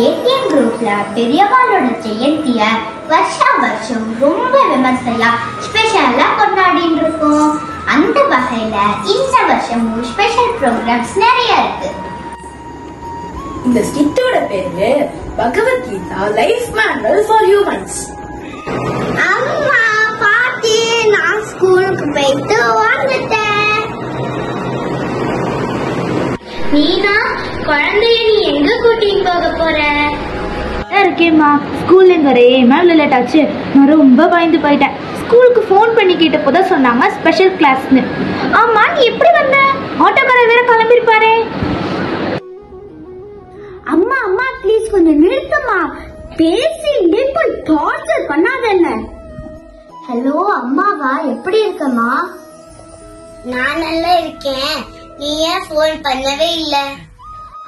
ATM குரூப்ல பெரியவாளோட ஜெயந்திய வருஷா வருஷம் ரொம்ப விமர்சையா ஸ்பெஷலா கொண்டாடிட்டு இருக்கோம். அந்த வகையில இந்த வருஷமும் ஸ்பெஷல் ப்ரோக்ராம்ஸ் நிறைய இருக்கு. இந்த ஸ்கிட்டோட பேரு Bhagavad Gita life manual for humans. அம்மா பாட்டி நான் ஸ்கூலுக்கு போயிட்டு வந்துட்டேன். நீனா குழந்தைய நீ எங்க கூட்டிட்டு போக போற? இருக்கேம்மா, ஸ்கூல்ல இருந்து வரே மேல லேட் ஆச்சு. நான் ரொம்ப பயந்து போயிட்டேன். ஸ்கூலுக்கு ஃபோன் பண்ணி கேட்டப்போதான் சொன்னாங்க ஸ்பெஷல் கிளாஸ்னு. ஆமா, நீ எப்படி வந்த? ஆட்டோக்காரர் வேற கிளம்பிருப்பாரே. அம்மா அம்மா ப்ளீஸ் கொஞ்சம் நிறுத்துமா, பேசிட்டே போய் டார்ச்சர் பண்ணாத என்ன. ஹலோ அம்மாவா, எப்படி இருக்கம்மா? நான் நல்லா இருக்கேன். நீ ஏன் ஃபோன் பண்ணவே இல்ல?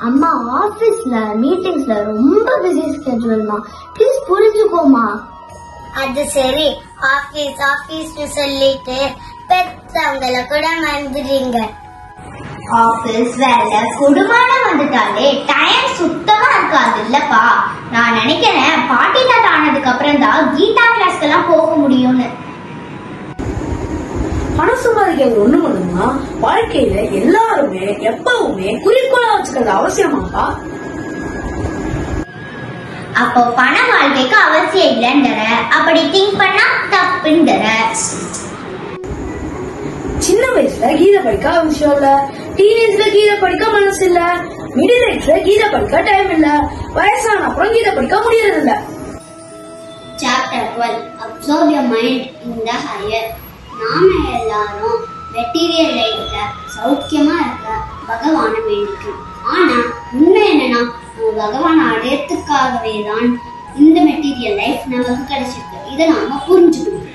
அம்மா ஆபீஸ்ல மீட்டிங்ஸ்ல ரொம்ப பிஸி ஸ்கெட்யூல்மா, ப்ளீஸ் புரிஞ்சுக்கோமா. அது சரி, ஆபீஸ் ஆபீஸ்னு சொல்லிட்டு பெத்தவங்கள கூட மறந்துடுறீங்க. ஆபீஸ் வேலை குடும்பம் வந்துட்டாலே டைம் சுத்தமா இருக்காது இல்லப்பா. நான் நினைக்கிறேன் பாட்டி தாத்தா ஆனதுக்கு அப்புறம் தான் கீதா கிளாஸ்க்கு எல்லாம் போக முடியும்னு. பணம் சம்பாதிக்கிறது ஒண்ணு மட்டும்னா வாழ்க்கையில எல்லாருமே எப்பவுமே குறிக்கோளா வச்சுக்கிறது அவசியமாப்பா. அப்போ பண வாழ்க்கைக்கு அவசியம் இல்லைன்ற, அப்படி திங்க் பண்ணா தப்புன்ற. சின்ன வயசுல கீதை படிக்க அவசியம் இல்ல, டீனேஜ்ல கீதை படிக்க மனசு இல்ல, மிடில் ஏஜ்ல கீதை படிக்க டைம் இல்ல, வயசான அப்புறம் கீதை படிக்க முடியறது இல்ல. Chapter 12 observe your mind in the higher. நாம எல்லாரும் மெட்டீரியல் லைஃப்ல சௌக்கியமா இருக்க பகவானை வேண்டிக்கிறோம். ஆனா உண்மை என்னன்னா, பகவானை அடையறதுக்காகவே தான் இந்த மெட்டீரியல் லைஃப் நமக்கு கிடைச்சிருக்கு. இதை நாம புரிஞ்சுக்கணும்.